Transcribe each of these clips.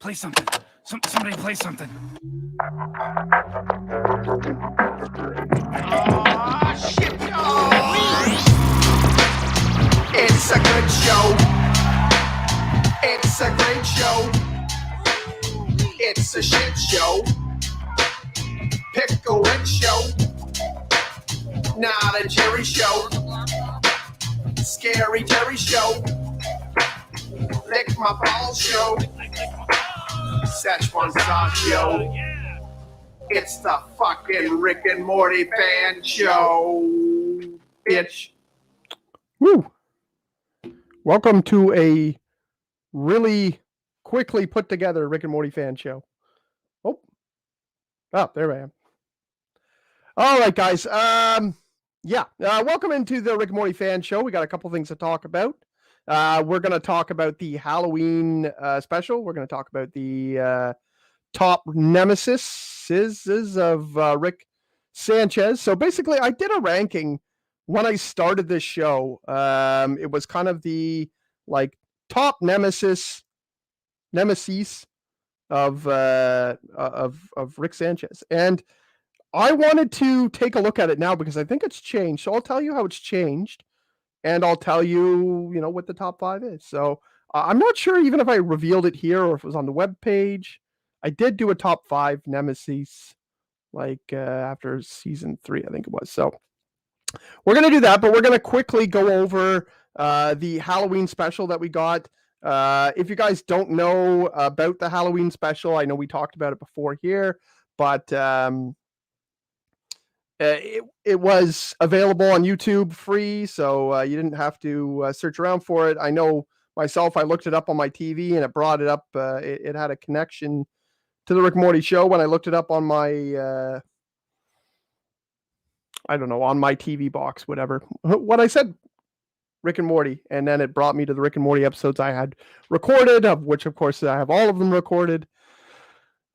Play something. Somebody play something. Oh, shit, It's a good show. It's a great show. It's a shit show. Pickle Rick show. Not a Jerry show. Scary Terry show. Lick my balls show. Szechuan sauce show. It's the fucking Rick and Morty fan show, bitch. Woo! Welcome to a really quickly put together Rick and Morty fan show. Oh, there I am. All right, guys. Welcome into the Rick and Morty fan show. We got a couple things to talk about. We're going to talk about the Halloween special. We're going to talk about the top nemesis of Rick Sanchez. So basically, I did a ranking when I started this show. It was kind of the top nemesis of Rick Sanchez, and I wanted to take a look at it now because I think it's changed. So I'll tell you how it's changed, and I'll tell you, what the top 5 is. So I'm not sure even if I revealed it here or if it was on the web page. I did do a top 5 nemesis, after season 3, I think it was. So we're going to do that, but we're going to quickly go over the Halloween special that we got. If you guys don't know about the Halloween special, I know we talked about it before here, but it was available on YouTube free, so you didn't have to search around for it. I know myself, I looked it up on my TV and it brought it up. It had a connection to the Rick and Morty show when I looked it up on my on my TV box, whatever. What I said, Rick and Morty, and then it brought me to the Rick and Morty episodes I had recorded, of which, of course, I have all of them recorded.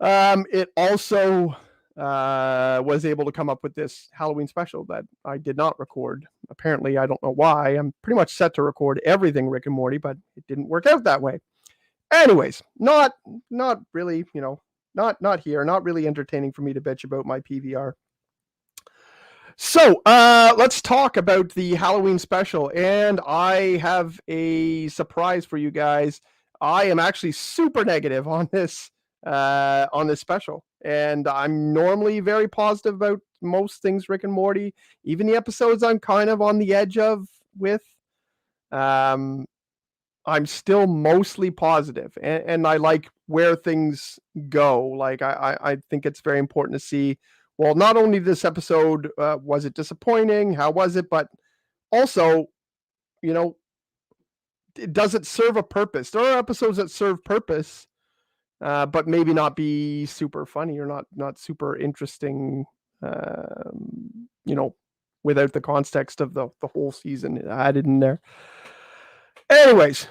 It also was able to come up with this Halloween special that I did not record. Apparently, I don't know why. I'm pretty much set to record everything Rick and Morty, but it didn't work out that way. Anyways, not really, not here, not really entertaining for me to bitch about my PVR. So let's talk about the Halloween special, and I have a surprise for you guys. I am actually super negative on this special, and I'm normally very positive about most things Rick and Morty, even the episodes I'm kind of on the edge of with. I'm still mostly positive, and I like where things go. I think it's very important to see, well, not only this episode, was it disappointing? How was it? But also, does it serve a purpose? There are episodes that serve purpose, but maybe not be super funny or not super interesting, without the context of the whole season added in there. Anyways,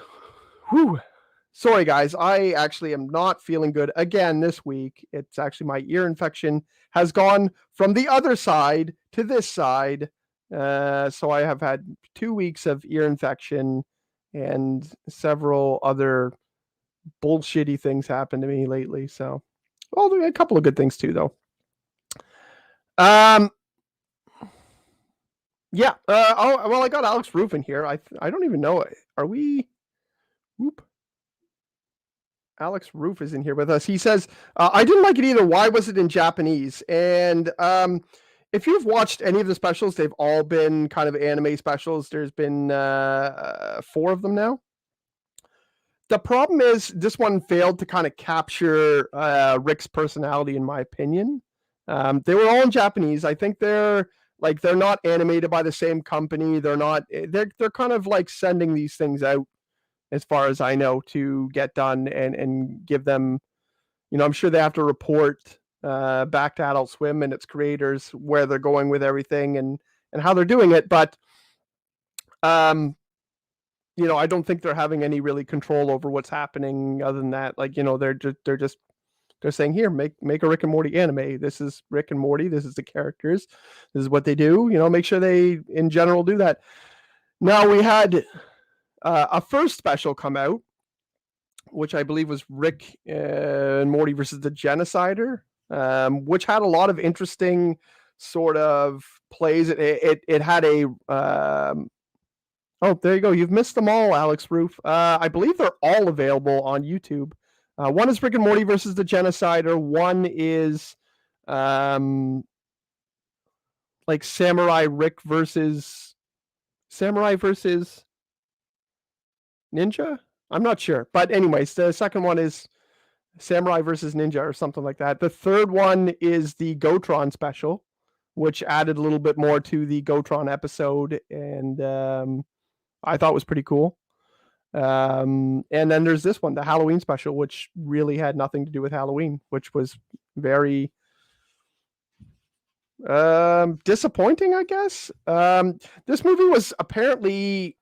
sorry guys, I actually am not feeling good again this week. It's actually my ear infection has gone from the other side to this side. So I have had 2 weeks of ear infection and several other bullshitty things happen to me lately. So, well, a couple of good things too, though. I got Alex Roof in here. I don't even know. Are we? Whoop. Alex Roof is in here with us. He says, I didn't like it either. Why was it in Japanese? And if you've watched any of the specials, they've all been kind of anime specials. There's been 4 of them now. The problem is this one failed to kind of capture Rick's personality, in my opinion. They were all in Japanese. I think they're not animated by the same company. They're kind of like sending these things out, as far as I know, to get done and give them, I'm sure they have to report back to Adult Swim and its creators where they're going with everything and how they're doing it. But, I don't think they're having any really control over what's happening other than that. They're saying, here, make a Rick and Morty anime. This is Rick and Morty. This is the characters. This is what they do. Make sure they, in general, do that. Now, we had a first special come out which I believe was Rick and Morty versus the Genocider, which had a lot of interesting sort of plays. It had a oh, there you go. You've missed them all, Alex Roof. I believe they're all available on YouTube. One is Rick and Morty versus the Genocider. One is like Samurai versus Ninja. I'm not sure, but anyways, the second one is Samurai versus Ninja or something like that. The third one is the Gotron special, which added a little bit more to the Gotron episode, and I thought was pretty cool. And then there's this one, the Halloween special, which really had nothing to do with Halloween, which was very disappointing, I guess. This movie was apparently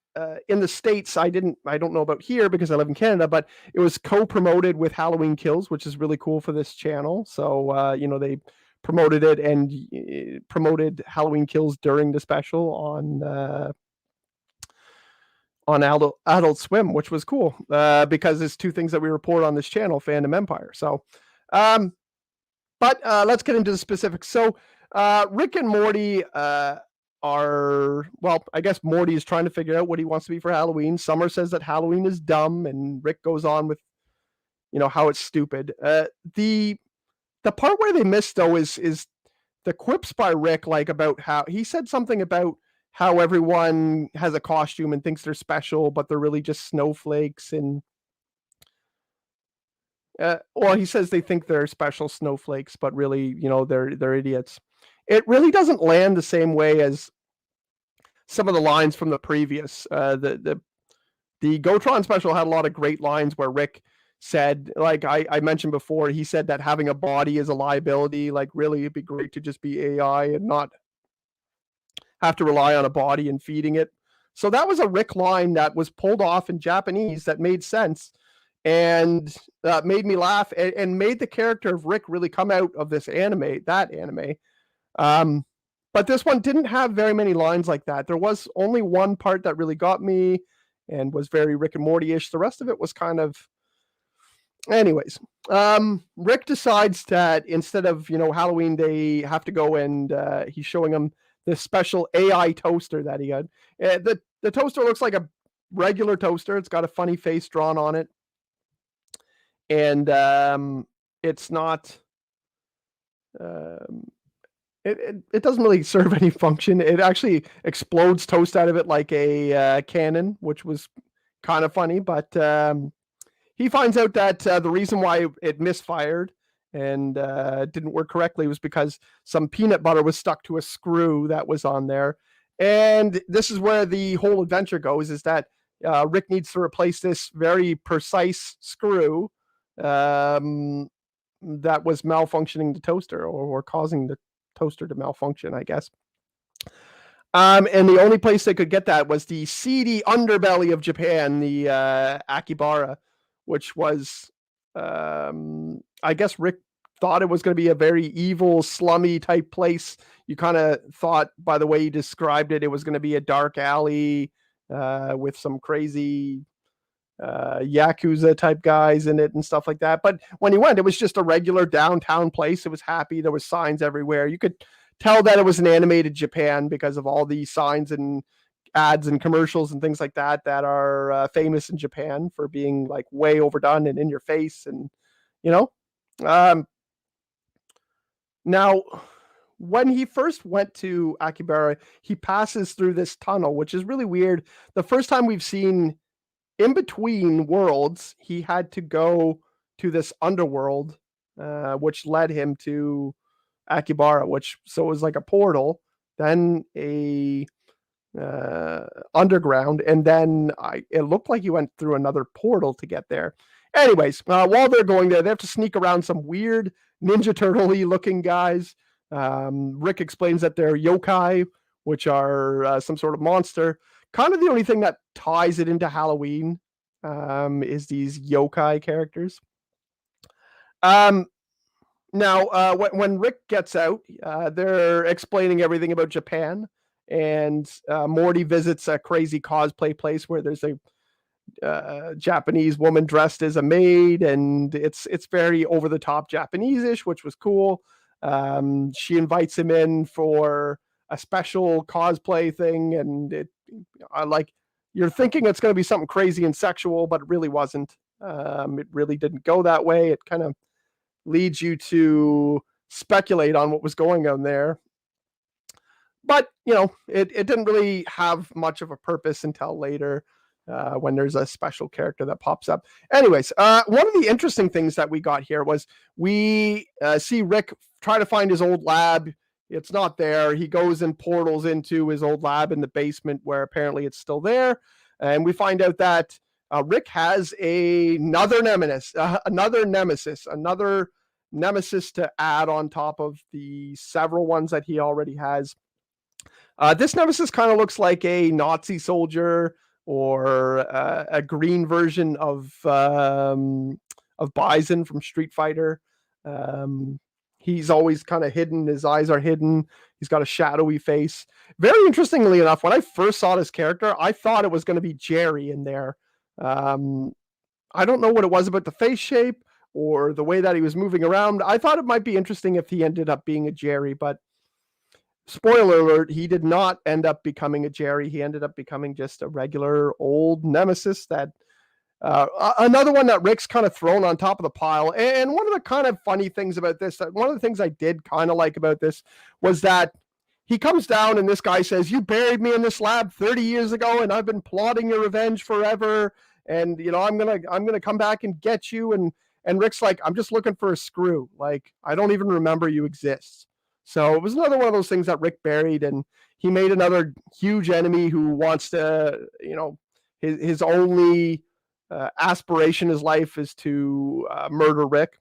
in the States. I don't know about here because I live in Canada, but it was co-promoted with Halloween Kills, which is really cool for this channel. So they promoted it and promoted Halloween Kills during the special on Adult Swim, which was cool because it's two things that we report on this channel, Fandom Empire. So but let's get into the specifics. So Rick and Morty I guess Morty is trying to figure out what he wants to be for Halloween. Summer says that Halloween is dumb, and Rick goes on with how it's stupid. The part where they missed, though, is the quips by Rick, like about how he said something about how everyone has a costume and thinks they're special, but they're really just snowflakes. And he says they think they're special snowflakes, but really, they're idiots. It really doesn't land the same way as some of the lines from the previous. The Gotron special had a lot of great lines where Rick said, like I mentioned before, he said that having a body is a liability. Like, really, it'd be great to just be AI and not have to rely on a body and feeding it. So that was a Rick line that was pulled off in Japanese that made sense and made me laugh and made the character of Rick really come out of that anime. But this one didn't have very many lines like that. There was only one part that really got me and was very Rick and Morty-ish. The rest of it was kind of... Anyways, Rick decides that instead of, Halloween, they have to go and he's showing them this special AI toaster that he had. The toaster looks like a regular toaster. It's got a funny face drawn on it. And it's not... It doesn't really serve any function. It actually explodes toast out of it like a cannon, which was kind of funny. But he finds out that the reason why it misfired and didn't work correctly was because some peanut butter was stuck to a screw that was on there. And this is where the whole adventure goes, is that Rick needs to replace this very precise screw that was malfunctioning the toaster or causing the toaster to malfunction, I guess. And the only place they could get that was the seedy underbelly of Japan, the Akihabara, which was, I guess Rick thought it was going to be a very evil, slummy type place. You kind of thought, by the way he described it, it was going to be a dark alley with some crazy Yakuza type guys in it and stuff like that. But when he went, it was just a regular downtown place. It was happy. There was signs everywhere. You could tell that it was an animated Japan because of all the signs and ads and commercials and things like that are famous in Japan for being like way overdone and in your face. And now when he first went to Akihabara, he passes through this tunnel, which is really weird. The first time we've seen in between worlds, he had to go to this underworld, which led him to Akihabara, so it was like a portal, then a underground, and then it looked like he went through another portal to get there. Anyways, while they're going there, they have to sneak around some weird Ninja Turtle-y looking guys. Rick explains that they're yokai, which are some sort of monster. Kind of the only thing that ties it into Halloween is these yokai characters. Now, when Rick gets out, they're explaining everything about Japan, and Morty visits a crazy cosplay place where there's Japanese woman dressed as a maid, and it's very over the top Japanese-ish, which was cool. She invites him in for a special cosplay thing, and you're thinking it's going to be something crazy and sexual, but it really wasn't. It really didn't go that way. It kind of leads you to speculate on what was going on there. But, it didn't really have much of a purpose until later when there's a special character that pops up. Anyways, one of the interesting things that we got here was we see Rick try to find his old lab. It's not there. He goes and portals into his old lab in the basement where apparently it's still there. And we find out that Rick has another nemesis to add on top of the several ones that he already has. This nemesis kind of looks like a Nazi soldier or a green version of Bison from Street Fighter. He's always kind of hidden. His eyes are hidden. He's got a shadowy face. Very interestingly enough, when I first saw this character, I thought it was going to be Jerry in there. I don't know what it was about the face shape or the way that he was moving around. I thought it might be interesting if he ended up being a Jerry, but spoiler alert, he did not end up becoming a Jerry. He ended up becoming just a regular old nemesis that another one that Rick's kind of thrown on top of the pile. And one of the kind of funny things about this, one of the things I did kind of like about this was that he comes down and this guy says, "You buried me in this lab 30 years ago and I've been plotting your revenge forever. And, I'm going to come back and get you." And Rick's like, "I'm just looking for a screw. Like, I don't even remember you exist." So it was another one of those things that Rick buried, and he made another huge enemy who wants to, his only aspiration in his life is to murder Rick.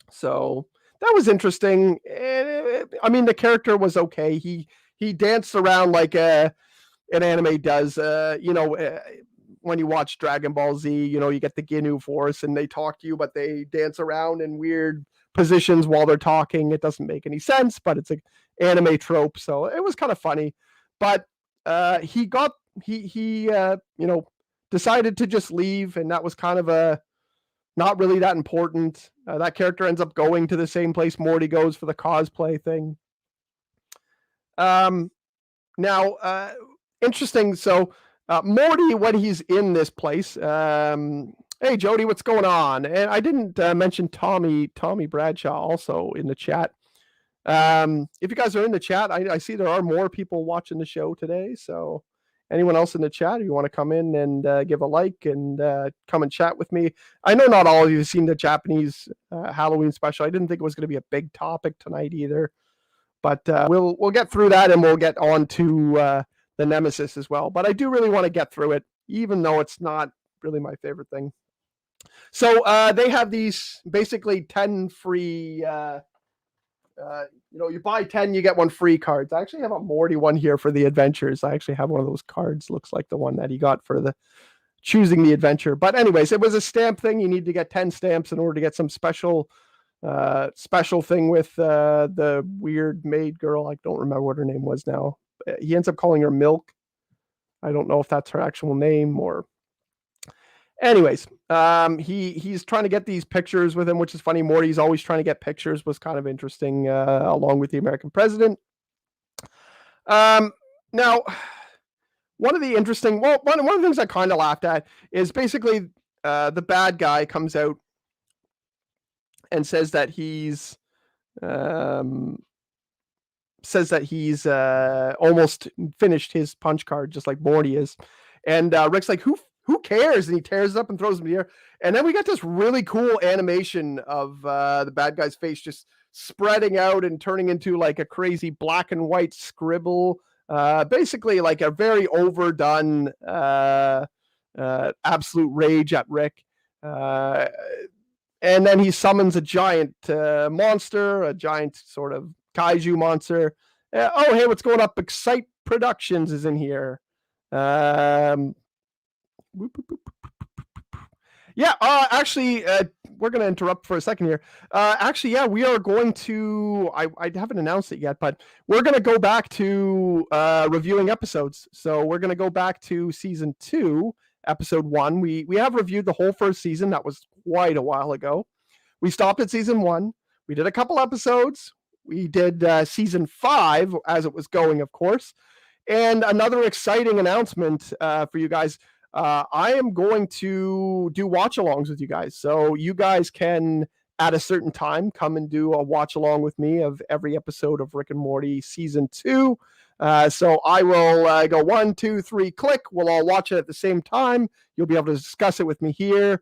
So that was interesting. And the character was okay. He danced around like an anime does. When you watch Dragon Ball Z, you get the Ginyu Force and they talk to you, but they dance around in weird positions while they're talking. It doesn't make any sense, but it's an anime trope, so it was kind of funny. But he decided to just leave, and that was kind of not really that important. That character ends up going to the same place Morty goes for the cosplay thing. Now, interesting. So Morty, when he's in this place, hey, Jody, what's going on? And I didn't mention Tommy Bradshaw also in the chat. If you guys are in the chat, I see there are more people watching the show today. So anyone else in the chat, if you want to come in and give a like and come and chat with me. I know not all of you have seen the Japanese Halloween special. I didn't think it was going to be a big topic tonight either. But we'll get through that, and we'll get on to the Nemesis as well. But I do really want to get through it, even though it's not really my favorite thing. So they have these basically 10 free, you buy 10, you get one free cards. I actually have a Morty one here for the adventures. I actually have one of those cards. Looks like the one that he got for the choosing the adventure. But anyways, it was a stamp thing. You need to get 10 stamps in order to get some special thing with the weird maid girl. I don't remember what her name was now. He ends up calling her Milk. I don't know if that's her actual name or... Anyways, he's trying to get these pictures with him, which is funny. Morty's always trying to get pictures, was kind of interesting, along with the American president. Now, one of the things I kind of laughed at is basically the bad guy comes out and says that he's almost finished his punch card, just like Morty is. And Rick's like, who cares? And he tears it up and throws it in the air. And then we got this really cool animation of the bad guy's face just spreading out and turning into like a crazy black and white scribble. Basically like a very overdone absolute rage at Rick. And then he summons a giant monster, a giant sort of kaiju monster. Oh, hey, what's going up? Excite Productions is in here. Actually, we're going to interrupt for a second here. We are going to, I haven't announced it yet, but we're going to go back to reviewing episodes. So we're going to go back to season 2, episode 1. We have reviewed the whole first season. That was quite a while ago. We stopped at season 1. We did a couple episodes. We did season 5 as it was going, of course. And another exciting announcement for you guys. I am going to do watch-alongs with you guys. So you guys can, at a certain time, come and do a watch-along with me of every episode of Rick and Morty Season 2. So I will go 1, 2, 3, click. We'll all watch it at the same time. You'll be able to discuss it with me here.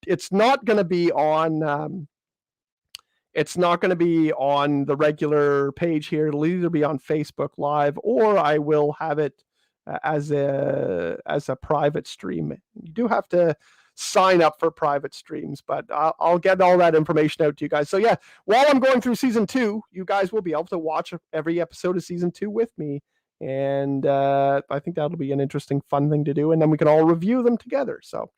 It's not going to be on... It's not going to be on the regular page here. It'll either be on Facebook Live or I will have it as a private stream. You do have to sign up for private streams, but I'll get all that information out to you guys. So yeah, while I'm going through season 2, you guys will be able to watch every episode of season 2 with me. And I think that'll be an interesting, fun thing to do. And then we can all review them together. So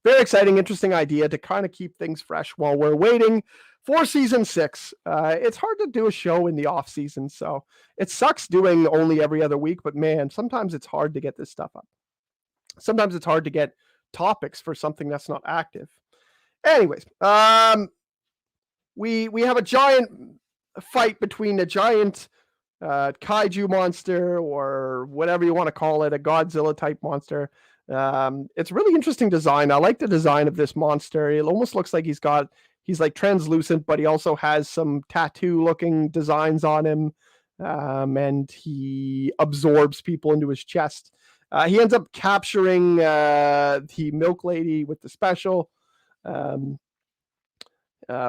very exciting, interesting idea to kind of keep things fresh while we're waiting for season 6. It's hard to do a show in the off season, so it sucks doing only every other week, but man, sometimes it's hard to get this stuff up. Sometimes it's hard to get topics for something that's not active. Anyways, we have a giant fight between a giant kaiju monster, or whatever you want to call it, a Godzilla type monster. It's really interesting design. I like the design of this monster. It almost looks like he's like translucent, but he also has some tattoo looking designs on him. And he absorbs people into his chest. He ends up capturing the milk lady with the special.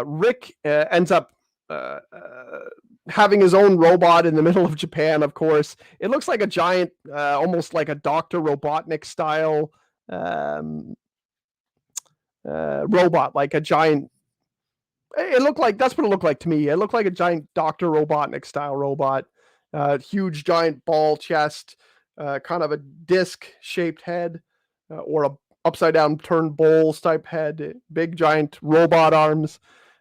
Rick ends up having his own robot in the middle of Japan, of course. It looks like a giant, almost like a Dr. Robotnik style robot, like a giant. It looked like, that's what it looked like to me. It looked like a giant Dr. Robotnik style robot. Huge giant ball chest, kind of a disc shaped head, or a upside down turned bowls type head, big giant robot arms.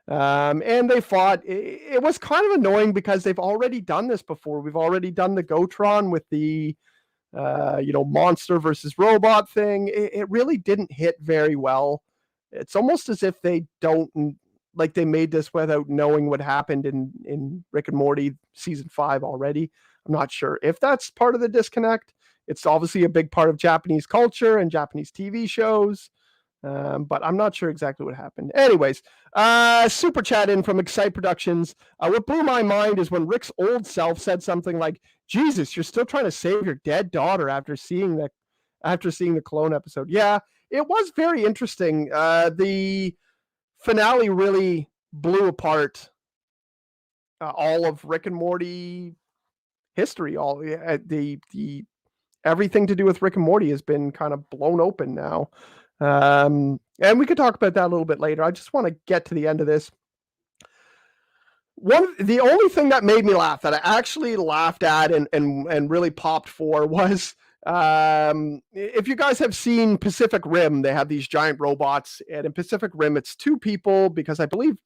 And they fought. It was kind of annoying because they've already done this before. We've already done the Gotron with the monster versus robot thing. It really didn't hit very well. It's almost as if they made this without knowing what happened in Rick and Morty season 5 already. I'm not sure if that's part of the disconnect. It's obviously a big part of Japanese culture and Japanese TV shows. But I'm not sure exactly what happened. Anyways, super chat in from Excite Productions. What blew my mind is when Rick's old self said something like, "Jesus, you're still trying to save your dead daughter," after seeing the clone episode. Yeah, it was very interesting. The finale really blew apart all of Rick and Morty history. All the everything to do with Rick and Morty has been kind of blown open now. And we could talk about that a little bit later. I just want to get to the end of this. The only thing that made me laugh, that I actually laughed at and really popped for, was if you guys have seen Pacific Rim, they have these giant robots, and in Pacific Rim it's 2 people, because I believe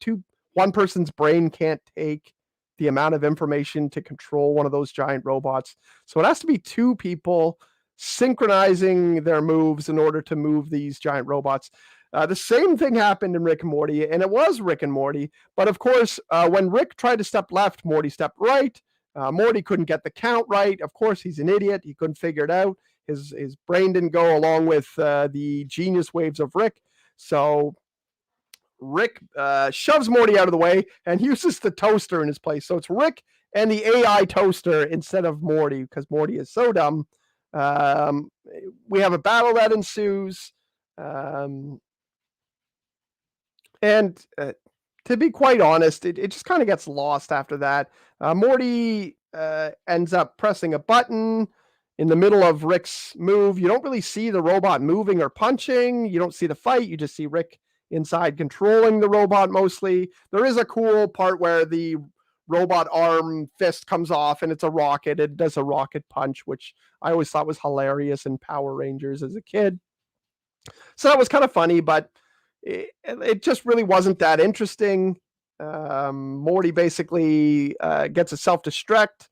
one person's brain can't take the amount of information to control one of those giant robots. So it has to be 2 people synchronizing their moves in order to move these giant robots. The same thing happened in Rick and Morty, and it was Rick and Morty. But of course, when Rick tried to step left, Morty stepped right. Morty couldn't get the count right. Of course, he's an idiot. He couldn't figure it out. His brain didn't go along with the genius waves of Rick. So Rick shoves Morty out of the way and uses the toaster in his place. So it's Rick and the AI toaster instead of Morty, because Morty is so dumb. We have a battle that ensues. And to be quite honest, it just kind of gets lost after that. Morty ends up pressing a button in the middle of Rick's move. You don't really see the robot moving or punching. You don't see the fight. You just see Rick inside controlling the robot mostly. There is a cool part where the robot arm fist comes off and it's a rocket. It does a rocket punch, which I always thought was hilarious in Power Rangers as a kid. So that was kind of funny, but it just really wasn't that interesting. Morty basically gets a self-destruct.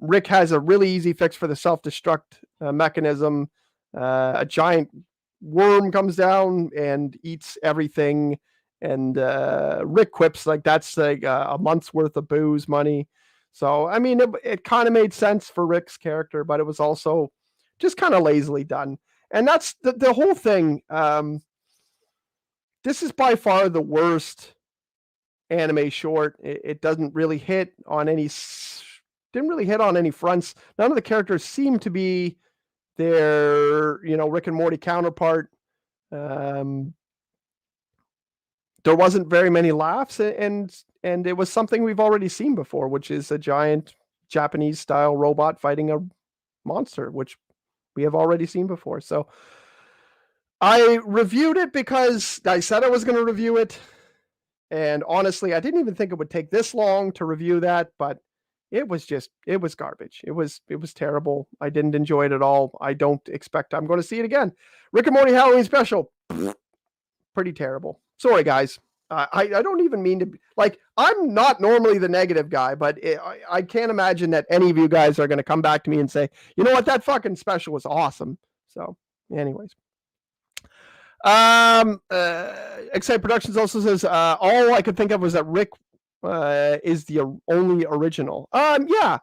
Rick has a really easy fix for the self-destruct mechanism. A giant worm comes down and eats everything. And Rick quips like that's like a month's worth of booze money. So, I mean, it kind of made sense for Rick's character, but it was also just kind of lazily done. And that's the whole thing. This is by far the worst anime short. It doesn't really hit on any, didn't really hit on any fronts. None of the characters seem to be their, Rick and Morty counterpart. There wasn't very many laughs, and it was something we've already seen before, which is a giant Japanese style robot fighting a monster, which we have already seen before. So I reviewed it because I said I was going to review it. And honestly, I didn't even think it would take this long to review that, but it was garbage. It was terrible. I didn't enjoy it at all. I don't expect I'm going to see it again. Rick and Morty Halloween special. Pretty terrible. Sorry, guys. I don't even mean to be, like, I'm not normally the negative guy, but I can't imagine that any of you guys are going to come back to me and say, you know what, that fucking special was awesome. So anyways. Excite Productions also says, all I could think of was that Rick is the only original. Yeah.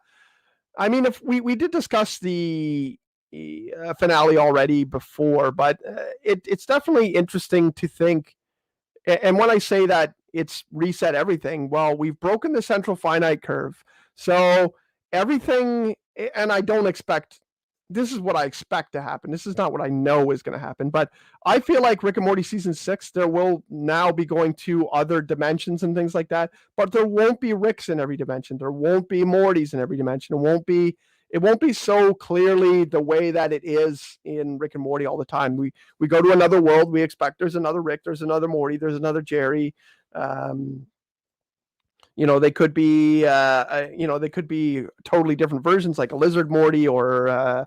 I mean, if we did discuss the finale already before, but it's definitely interesting to think. And when I say that it's reset everything, well, we've broken the central finite curve. So everything, and I don't expect, this is what I expect to happen. This is not what I know is going to happen, but I feel like Rick and Morty season 6, there will now be going to other dimensions and things like that, but there won't be Ricks in every dimension. There won't be Mortys in every dimension. It won't be so clearly the way that it is in Rick and Morty all the time. We go to another world. We expect there's another Rick, there's another Morty, there's another Jerry. They could be, they could be totally different versions, like a lizard Morty or,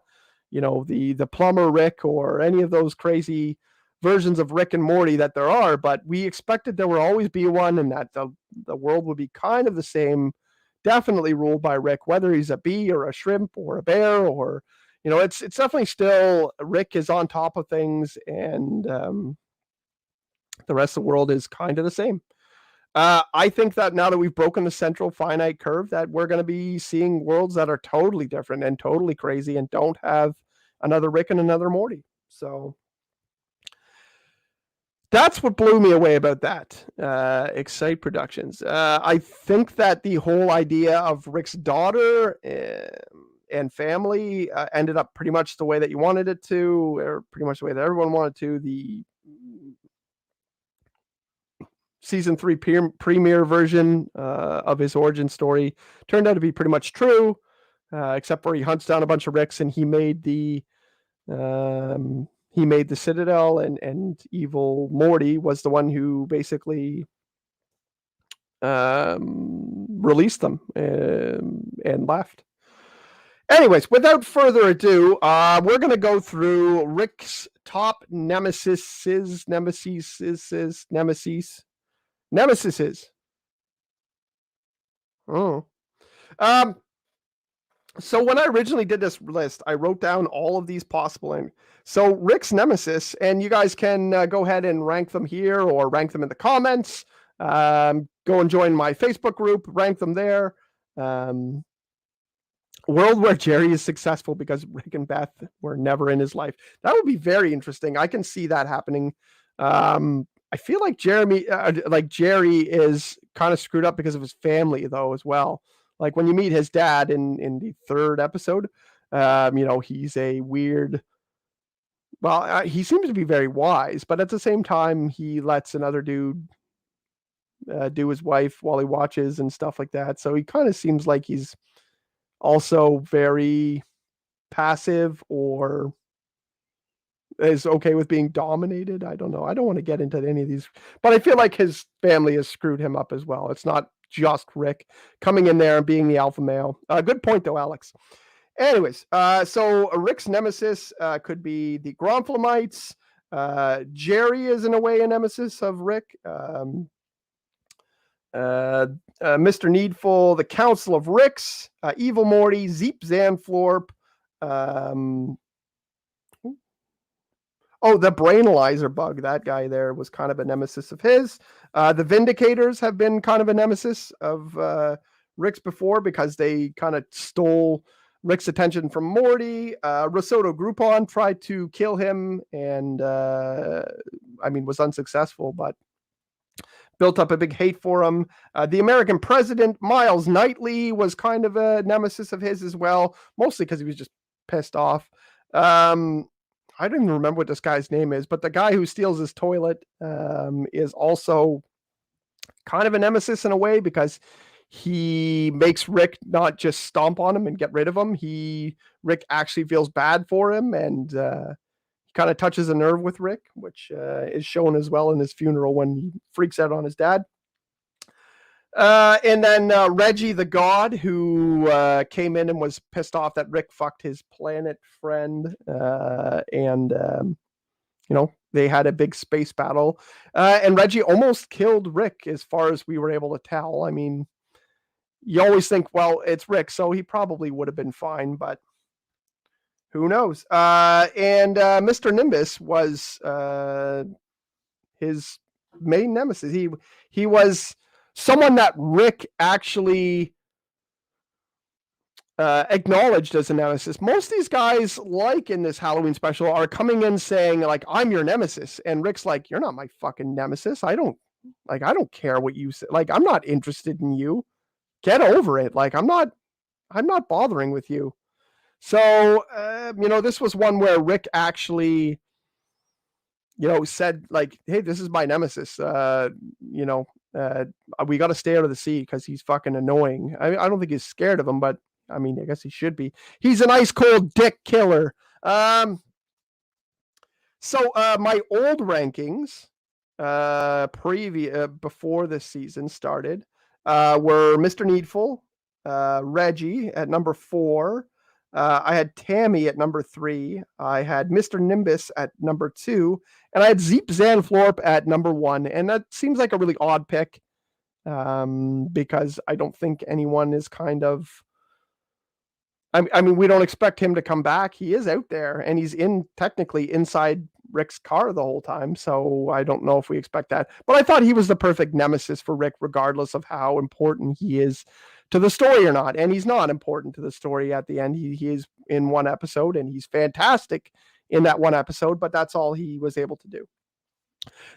the plumber Rick or any of those crazy versions of Rick and Morty that there are. But we expected there would always be one, and that the world would be kind of the same, definitely ruled by Rick, whether he's a bee or a shrimp or a bear or, it's definitely still Rick is on top of things, and the rest of the world is kind of the same. I think that now that we've broken the central finite curve, that we're going to be seeing worlds that are totally different and totally crazy and don't have another Rick and another Morty. So that's what blew me away about that. Excite Productions. I think that the whole idea of Rick's daughter and family ended up pretty much the way that you wanted it to, or pretty much the way that everyone wanted to. The season 3 premiere version of his origin story turned out to be pretty much true, except for he hunts down a bunch of Ricks and he made the Citadel, and evil Morty was the one who basically released them and left. Anyways, without further ado, we're going to go through Rick's top nemesis. Oh. So when I originally did this list, I wrote down all of these possible. So Rick's nemesis, and you guys can go ahead and rank them here or rank them in the comments. Go and join my Facebook group, rank them there. World where Jerry is successful because Rick and Beth were never in his life. That would be very interesting. I can see that happening. I feel like Jerry is kind of screwed up because of his family, though, as well. Like when you meet his dad in the 3rd episode, he's a weird. Well, he seems to be very wise, but at the same time, he lets another dude do his wife while he watches and stuff like that. So he kind of seems like he's also very passive or is okay with being dominated. I don't know. I don't want to get into any of these, but I feel like his family has screwed him up as well. It's not just Rick coming in there and being the alpha male. Good point though, Alex. Anyways, so Rick's nemesis could be the Gronflamites. Jerry is in a way a nemesis of Rick. Mr. Needful, the Council of Ricks, Evil Morty, Zep Zamflorp, Oh, the Brainalyzer bug. That guy there was kind of a nemesis of his. The Vindicators have been kind of a nemesis of Rick's before because they kind of stole Rick's attention from Morty. Risotto Groupon tried to kill him and, was unsuccessful, but built up a big hate for him. The American president, Miles Knightley, was kind of a nemesis of his as well, mostly because he was just pissed off. I don't even remember what this guy's name is, but the guy who steals his toilet is also kind of a nemesis in a way because he makes Rick not just stomp on him and get rid of him. Rick actually feels bad for him and he kind of touches a nerve with Rick, which is shown as well in his funeral when he freaks out on his dad. And then Reggie the God, who came in and was pissed off that Rick fucked his planet friend. They had a big space battle. And Reggie almost killed Rick as far as we were able to tell. I mean, you always think, well, it's Rick, so he probably would have been fine, but who knows? And Mr. Nimbus was his main nemesis. He was someone that Rick actually acknowledged as a nemesis. Most of these guys, like in this Halloween special, are coming in saying, like, I'm your nemesis. And Rick's like, you're not my fucking nemesis. I don't care what you say. Like, I'm not interested in you. Get over it. Like, I'm not bothering with you. So, this was one where Rick actually, said, like, hey, this is my nemesis. We got to stay out of the sea because he's fucking annoying. I don't think he's scared of him, but I guess he should be. He's an ice cold dick killer. So my old rankings before this season started were Mr. Needful, Reggie at number 4. I had Tammy at number 3. I had Mr. Nimbus at number 2. And I had Zep Zamflorp at number 1. And that seems like a really odd pick because I don't think anyone is kind of... we don't expect him to come back. He is out there, and he's technically inside Rick's car the whole time, so I don't know if we expect that. But I thought he was the perfect nemesis for Rick, regardless of how important he is to the story or not. And he's not important to the story at the end. He is in one episode, and he's fantastic in that one episode, but that's all he was able to do.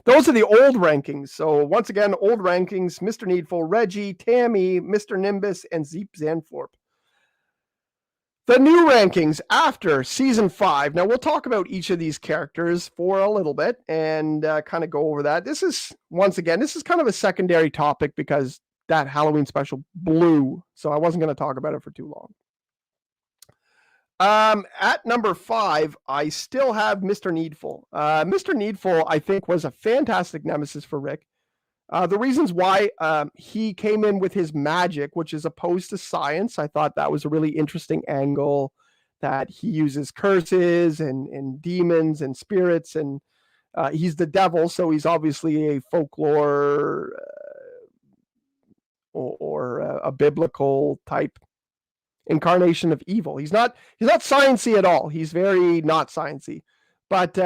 Those are the old rankings. So once again, old rankings: Mr. Needful, Reggie, Tammy, Mr. Nimbus, and Zep Zanflorp. The new rankings after season 5. Now we'll talk about each of these characters for a little bit and kind of go over that. This is kind of a secondary topic because that Halloween special blew. So I wasn't going to talk about it for too long. At number 5, I still have Mr. Needful. Mr. Needful, I think, was a fantastic nemesis for Rick. The reasons why he came in with his magic, which is opposed to science. I thought that was a really interesting angle, that he uses curses and demons and spirits, and he's the devil, so he's obviously a folklore or a biblical type incarnation of evil. He's not sciencey at all. He's very not sciencey, but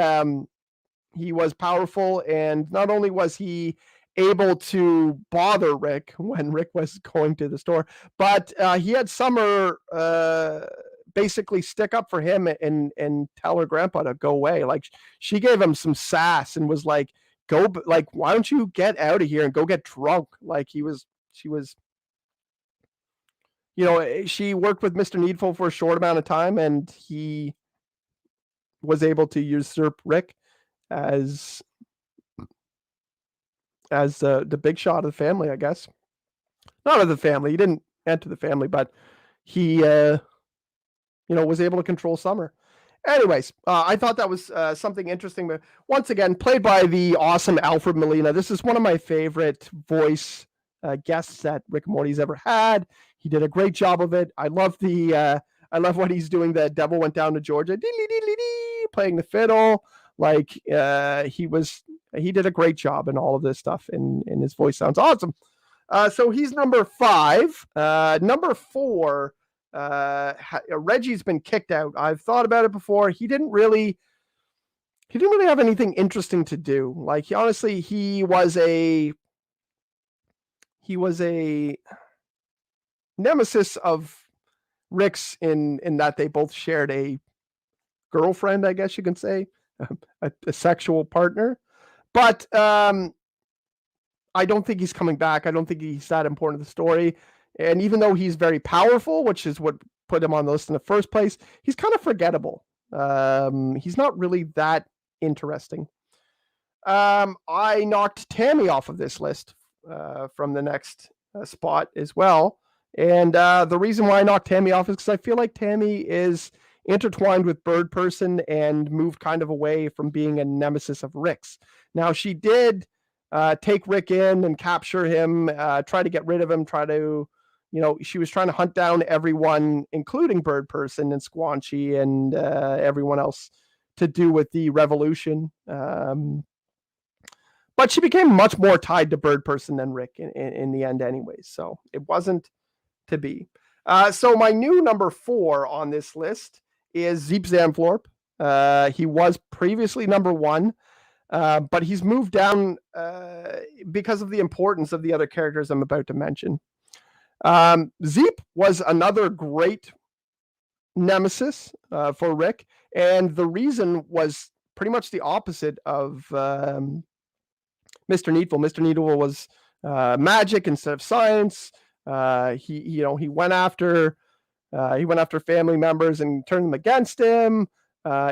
he was powerful, and not only was he able to bother Rick when Rick was going to the store, but he had Summer basically stick up for him and tell her grandpa to go away. Like, she gave him some sass and was like, why don't you get out of here and go get drunk? Like, she was, she worked with Mr. Needful for a short amount of time, and he was able to usurp Rick as the big shot of the family, I guess. Not of the family. He didn't enter the family, but he, was able to control Summer. Anyways, I thought that was something interesting. But once again, played by the awesome Alfred Molina. This is one of my favorite voice guests that Rick and Morty's ever had. He did a great job of it. I love what he's doing. The Devil Went Down to Georgia, playing the fiddle. Like, he did a great job in all of this stuff, and his voice sounds awesome. So he's number 5. Number 4, Reggie's been kicked out. I've thought about it before. He didn't really he didn't really have anything interesting to do. Like he was a nemesis of Rick's in that they both shared a girlfriend, I guess you can say, a sexual partner. But I don't think he's coming back. I don't think he's that important to the story. And even though he's very powerful, which is what put him on the list in the first place, he's kind of forgettable. He's not really that interesting. I knocked Tammy off of this list from the next spot as well. And the reason why I knocked Tammy off is because I feel like Tammy is intertwined with Bird Person and moved kind of away from being a nemesis of Rick's. Now, she did take Rick in and capture him, try to get rid of him, she was trying to hunt down everyone, including Bird Person and Squanchy and everyone else to do with the revolution. But she became much more tied to Bird Person than Rick in the end anyways. So it wasn't to be. So my new number 4 on this list is Zep Zamflorp. He was previously number 1, but he's moved down because of the importance of the other characters I'm about to mention. Zep was another great nemesis for Rick, and the reason was pretty much the opposite of Mr. Needful. Mr. Needful was magic instead of science. He went after family members and turned them against him.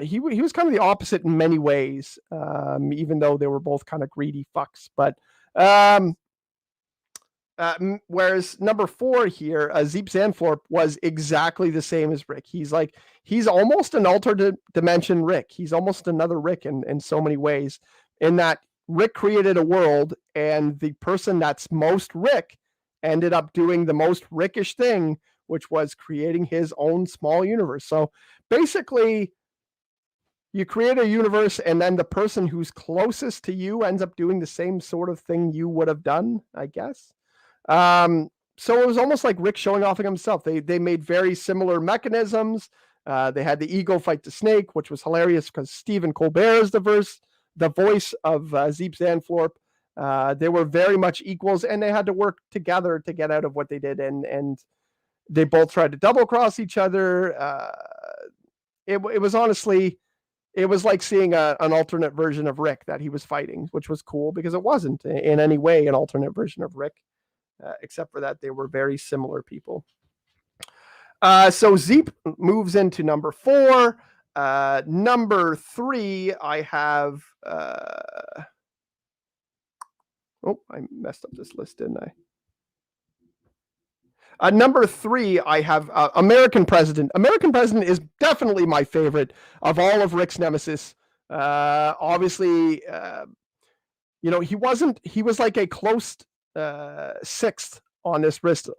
He was kind of the opposite in many ways, even though they were both kind of greedy fucks. But whereas number 4 here, Zep Zanflorp was exactly the same as Rick. He's almost an alternate dimension Rick. He's almost another Rick in so many ways, in that Rick created a world, and the person that's most Rick ended up doing the most Rickish thing, which was creating his own small universe. So basically, you create a universe, and then the person who's closest to you ends up doing the same sort of thing you would have done, I guess. So it was almost like Rick showing off himself. They made very similar mechanisms. They had the eagle fight the snake, which was hilarious because Stephen Colbert is the voice of Zep Zamflorp. They were very much equals, and they had to work together to get out of what they did. And they both tried to double cross each other. It was honestly, it was like seeing an alternate version of Rick that he was fighting, which was cool because it wasn't in any way an alternate version of Rick, except for that they were very similar people. So Zep moves into number 4. Number 3, I have. I messed up this list, didn't I? Number 3, I have American President. American President is definitely my favorite of all of Rick's nemesis. Obviously, he was like a close 6th on this list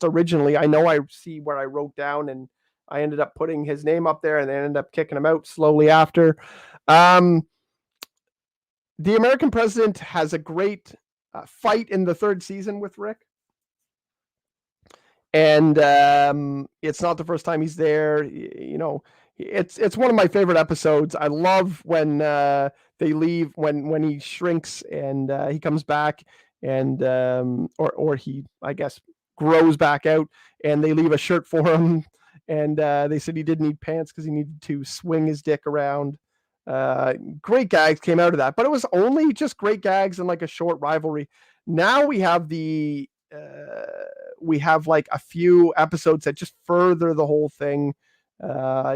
originally. I know I see where I wrote down, and I ended up putting his name up there, and they ended up kicking him out slowly after. The American President has a great fight in the 3rd season with Rick. And it's not the first time he's there. It's one of my favorite episodes. I love when they leave, when he shrinks and he comes back, and or he, I guess, grows back out, and they leave a shirt for him, and they said he didn't need pants because he needed to swing his dick around. Great gags came out of that, but it was only just great gags and like a short rivalry. Now we have like a few episodes that just further the whole thing.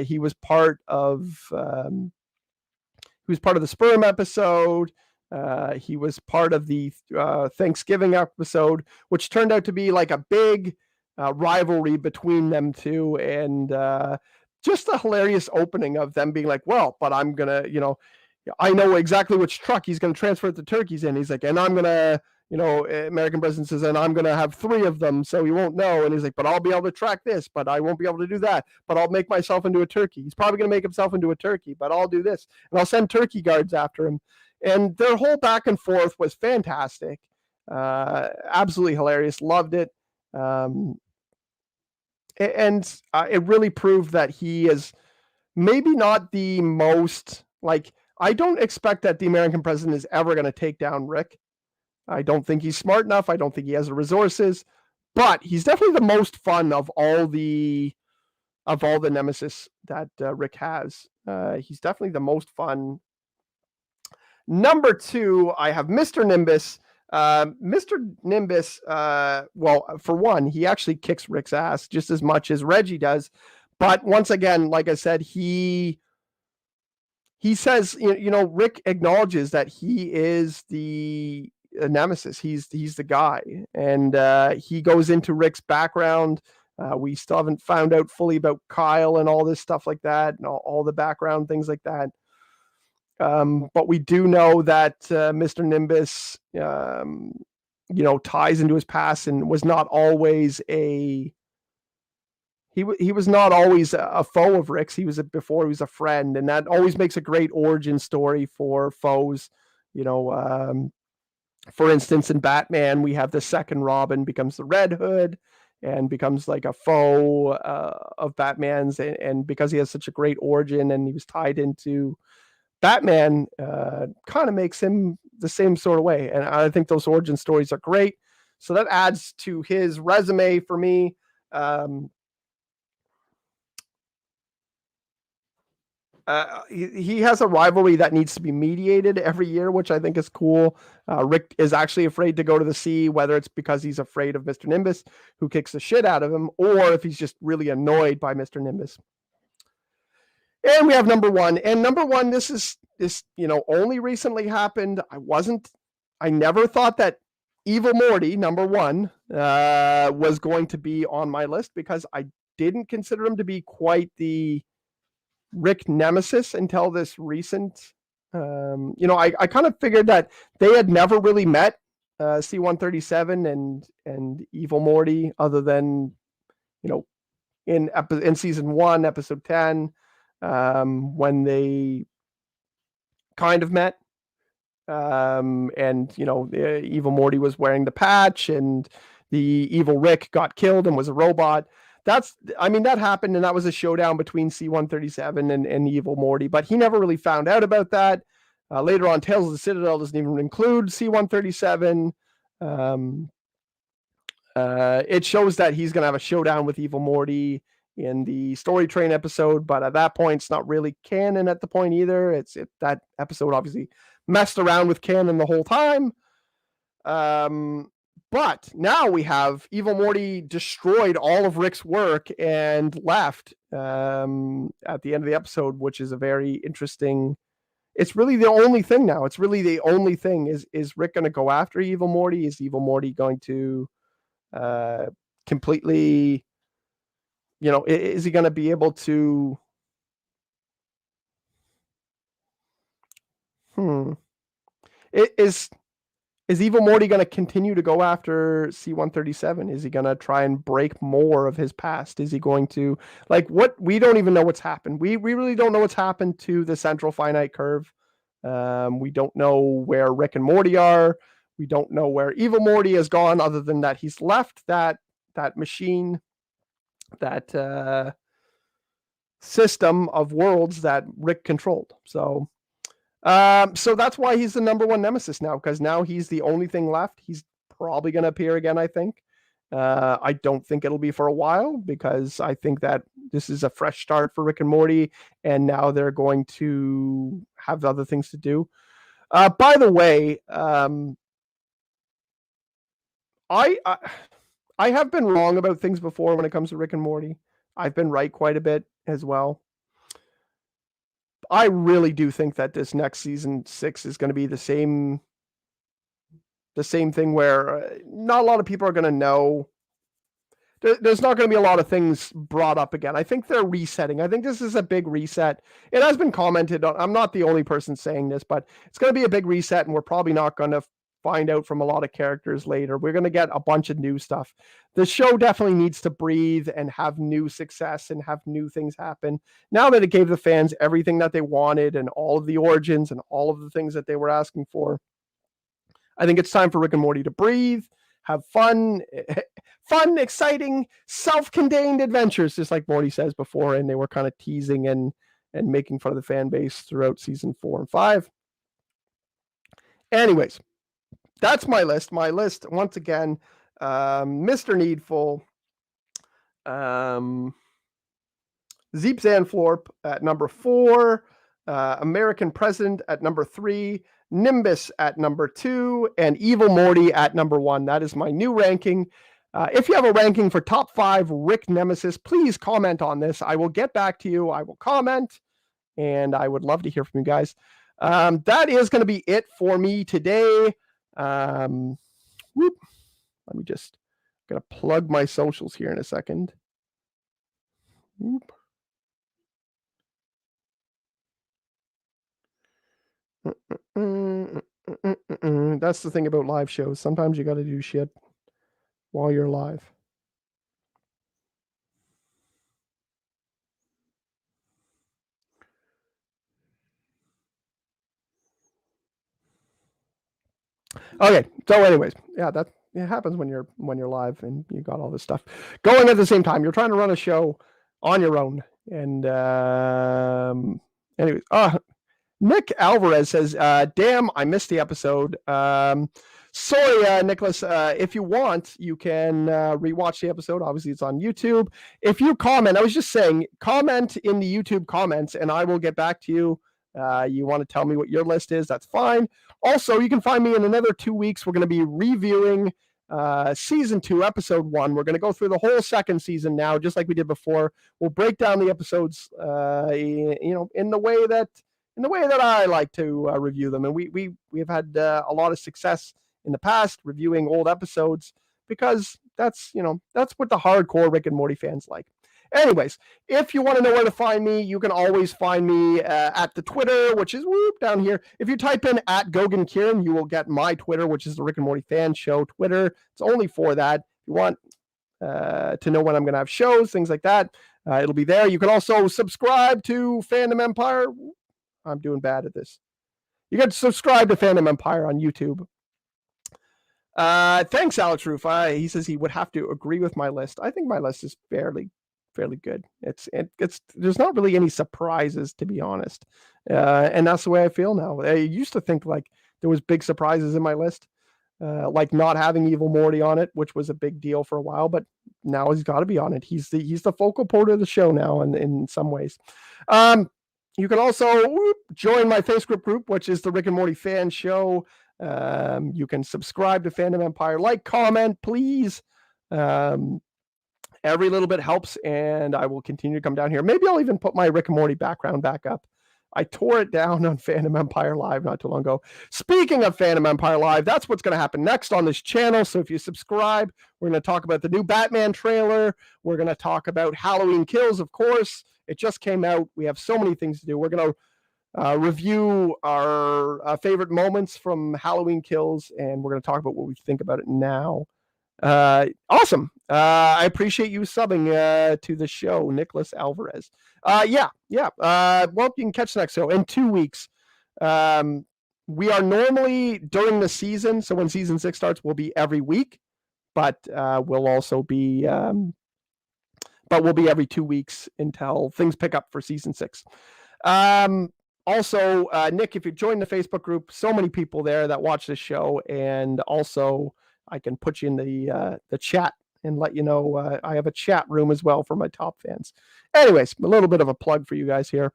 He was part of the sperm episode. He was part of the Thanksgiving episode, which turned out to be like a big rivalry between them two, and just a hilarious opening of them being like, well, but I'm gonna, I know exactly which truck he's gonna transfer the turkeys in. He's like, and I'm gonna, American President says, and I'm gonna have 3 of them, so he won't know. And he's like, but I'll be able to track this, but I won't be able to do that. But I'll make myself into a turkey. He's probably gonna make himself into a turkey, but I'll do this, and I'll send turkey guards after him. And their whole back and forth was fantastic, absolutely hilarious. Loved it. And it really proved that he is maybe not the most, like, I don't expect that the American president is ever going to take down Rick. I don't think he's smart enough. I don't think he has the resources, but he's definitely the most fun of all the nemesis that Rick has. He's definitely the most fun. Number 2, I have Mr. Nimbus. Mr. Nimbus, well, for one, he actually kicks Rick's ass just as much as Reggie does. But once again, like I said, he says, Rick acknowledges that he is the nemesis. He's the guy. And he goes into Rick's background. We still haven't found out fully about Kyle and all this stuff like that, and all the background things like that. But we do know that Mr. Nimbus, ties into his past and was not always he was not always a foe of Rick's. Before he was a friend, and that always makes a great origin story for foes. For instance, in Batman, we have the second Robin becomes the Red Hood and becomes like a foe of Batman's, and because he has such a great origin and he was tied into Batman, kind of makes him the same sort of way. And I think those origin stories are great. So that adds to his resume for me. He has a rivalry that needs to be mediated every year, which I think is cool. Rick is actually afraid to go to the sea, whether it's because he's afraid of Mr. Nimbus, who kicks the shit out of him, or if he's just really annoyed by Mr. Nimbus. And we have number 1. And number 1, this only recently happened. I never thought that Evil Morty, number 1, was going to be on my list, because I didn't consider him to be quite the Rick nemesis until this recent. I kind of figured that they had never really met, C-137 and Evil Morty, other than, in season 1, episode 10. When they kind of met, and the Evil Morty was wearing the patch, and the evil Rick got killed and was a robot. That happened, and that was a showdown between C-137 and Evil Morty, but he never really found out about that. Later on, Tales of the Citadel doesn't even include C-137. It shows that he's going to have a showdown with Evil Morty in the Story Train episode, but at that point, it's not really canon at the point either. That episode obviously messed around with canon the whole time. But now we have Evil Morty destroyed all of Rick's work and left at the end of the episode, which is a very interesting. It's really the only thing now. It's really the only thing. Is Rick going to go after Evil Morty? Is Evil Morty going to completely, is he going to be able to? Is Evil Morty going to continue to go after C-137? Is he going to try and break more of his past? Is he going to, what? We don't even know what's happened. We really don't know what's happened to the central finite curve. We don't know where Rick and Morty are. We don't know where Evil Morty has gone, other than that he's left that machine, that system of worlds that Rick controlled. So that's why he's the number 1 nemesis now, because now he's the only thing left. He's probably going to appear again, I think. I don't think it'll be for a while, because I think that this is a fresh start for Rick and Morty, and now they're going to have other things to do. By the way, I have been wrong about things before when it comes to Rick and Morty. I've been right quite a bit as well. I really do think that this next season 6 is going to be the same thing, where not a lot of people are going to know. There's not going to be a lot of things brought up again. I think they're resetting. I think this is a big reset. It has been commented on. I'm not the only person saying this, but it's going to be a big reset, and we're probably not going to find out from a lot of characters later. We're going to get a bunch of new stuff. The show definitely needs to breathe and have new success and have new things happen. Now that it gave the fans everything that they wanted and all of the origins and all of the things that they were asking for, I think it's time for Rick and Morty to breathe, have fun, exciting, self-contained adventures, just like Morty says before, and they were kind of teasing and and making fun of the fan base throughout season 4 and 5. Anyways, that's my list. My list, once again, Mr. Needful, Zep Zamflorp at number 4, American President at number 3, Nimbus at number 2, and Evil Morty at number 1. That is my new ranking. If you have a ranking for top 5 Rick Nemesis, please comment on this. I will get back to you. I will comment, and I would love to hear from you guys. That is going to be it for me today. Let me just going to plug my socials here in a second. Whoop. That's the thing about live shows. Sometimes you got to do shit while you're live. Okay, so anyways, yeah, that it happens when you're live and you got all this stuff going at the same time. You're trying to run a show on your own, and anyways, Nick Alvarez says, damn, I missed the episode. Sorry, Nicholas. If you want, you can rewatch the episode. Obviously, it's on YouTube. If you comment, I was just saying, comment in the YouTube comments, and I will get back to you. You want to tell me what your list is, that's fine. Also, you can find me in another 2 weeks. We're going to be reviewing season 2, episode 1. We're going to go through the whole second season now, just like we did before. We'll break down the episodes, in the way that I like to review them. And we've had a lot of success in the past reviewing old episodes, because that's what the hardcore Rick and Morty fans like. Anyways, if you want to know where to find me, you can always find me at the Twitter, which is down here. If you type in @Gogan Kieron, you will get my Twitter, which is the Rick and Morty Fan Show Twitter. It's only for that. If you want to know when I'm going to have shows, things like that, it'll be there. You can also subscribe to Fandom Empire. I'm doing bad at this. You got to subscribe to Fandom Empire on YouTube. Thanks, Alex Roof. He says he would have to agree with my list. I think my list is fairly good. It's there's not really any surprises, to be honest. And that's the way I feel now. I used to think like there was big surprises in my list, like not having Evil Morty on it, which was a big deal for a while, but now he's got to be on it. He's the focal point of the show now, and in some ways. You can also join my Facebook group, which is the Rick and Morty Fan Show. You can subscribe to Fandom Empire, like, comment, please. Every little bit helps, and I will continue to come down here. Maybe I'll even put my Rick and Morty background back up. I tore it down on Fandom Empire Live not too long ago. Speaking of Fandom Empire Live, that's what's going to happen next on this channel. So if you subscribe, we're going to talk about the new Batman trailer. We're going to talk about Halloween Kills, of course. It just came out. We have so many things to do. We're going to review our favorite moments from Halloween Kills, and we're going to talk about what we think about it now. Awesome. I appreciate you subbing to the show, Nicholas Alvarez. Well, you can catch the next show in 2 weeks. We are normally during the season, so when season 6 starts, we'll be every week, but we'll also be we'll be every 2 weeks until things pick up for season 6. Also, Nick, if you join the Facebook group, so many people there that watch this show, and also I can put you in the chat and let you know I have a chat room as well for my top fans. Anyways, a little bit of a plug for you guys here.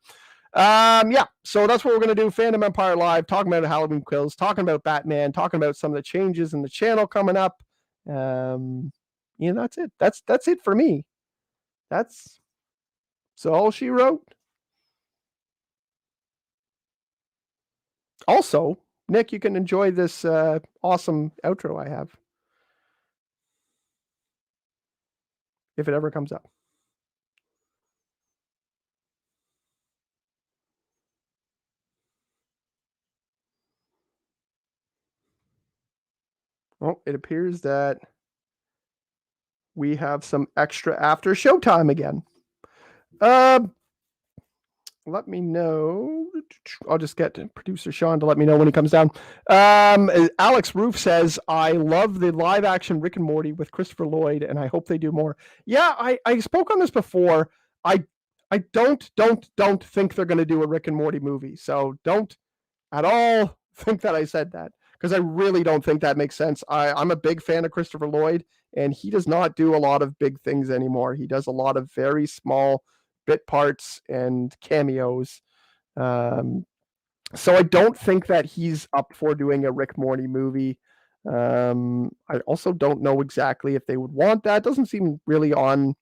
So that's what we're going to do. Fandom Empire Live, talking about Halloween Kills, talking about Batman, talking about some of the changes in the channel coming up. That's it. That's it for me. That's all she wrote. Also, Nick, you can enjoy this awesome outro I have, if it ever comes up. Well, it appears that we have some extra after show time again. Let me know. I'll just get producer Sean to let me know when he comes down. Alex Roof says, I love the live action Rick and Morty with Christopher Lloyd, and I hope they do more. Yeah, I spoke on this before. I don't think they're going to do a Rick and Morty movie. So don't at all think that I said that, because I really don't think that makes sense. I'm a big fan of Christopher Lloyd, and he does not do a lot of big things anymore. He does a lot of very small bit parts and cameos. So I don't think that he's up for doing a Rick Morty movie. I also don't know exactly if they would want that. Doesn't seem really on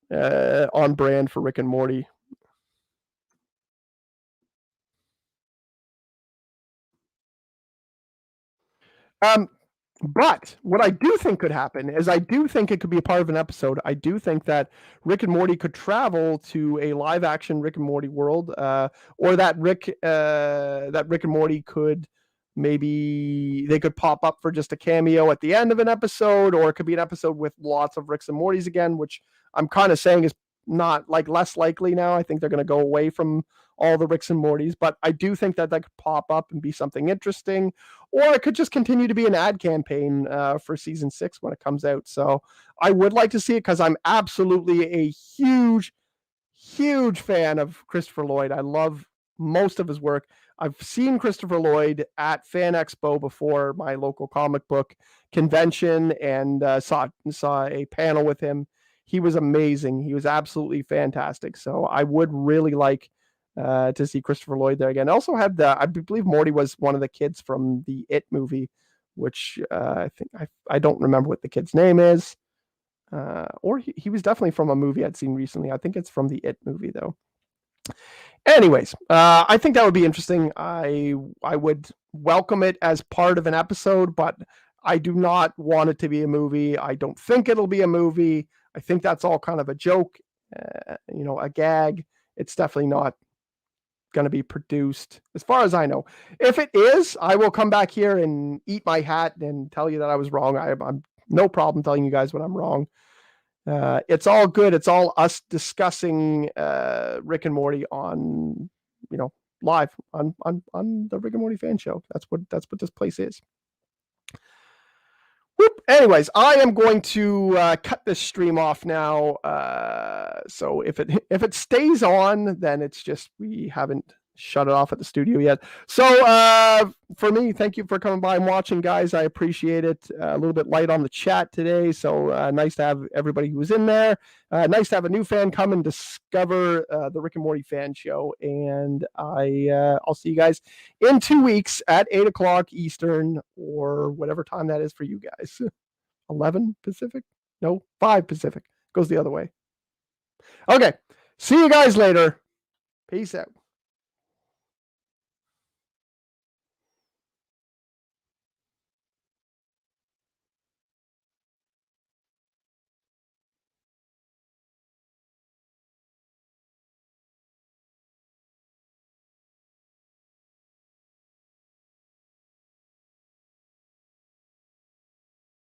brand for Rick and Morty. But what I do think could happen is I do think it could be a part of an episode. I do think that Rick and Morty could travel to a live action Rick and Morty world, or that Rick and Morty could maybe they could pop up for just a cameo at the end of an episode, or it could be an episode with lots of Ricks and Mortys again, which I'm kind of saying is not like less likely now. I think they're going to go away from all the Ricks and Mortys, but I do think that could pop up and be something interesting, or it could just continue to be an ad campaign for season 6 when it comes out. So I would like to see it, because I'm absolutely a huge fan of Christopher Lloyd. I love most of his work. I've seen Christopher Lloyd at Fan Expo before, my local comic book convention, and saw a panel with him. He was amazing. He was absolutely fantastic. So I would really like to see Christopher Lloyd there again. I also had I believe Morty was one of the kids from the It movie, which I think I don't remember what the kid's name is. Or he was definitely from a movie I'd seen recently. I think it's from the It movie though. Anyways, I think that would be interesting. I would welcome it as part of an episode, but I do not want it to be a movie. I don't think it'll be a movie. I think that's all kind of a joke, a gag. It's definitely not going to be produced, as far as I know. If it is, I will come back here and eat my hat and tell you that I was wrong. I'm no problem telling you guys when I'm wrong. It's all good. It's all us discussing Rick and Morty on, live on the Rick and Morty fan show. That's what this place is. Whoop. Anyways, I am going to cut this stream off now. So if it stays on, then it's just we haven't shut it off at the studio yet. So for me, thank you for coming by and watching, guys. I appreciate it. A little bit light on the chat today, so nice to have everybody who was in there. Nice to have a new fan come and discover the Rick and Morty fan show. And I'll see you guys in 2 weeks at 8 o'clock Eastern, or whatever time that is for you guys. 11 Pacific? No, 5 Pacific. Goes the other way. Okay. See you guys later. Peace out.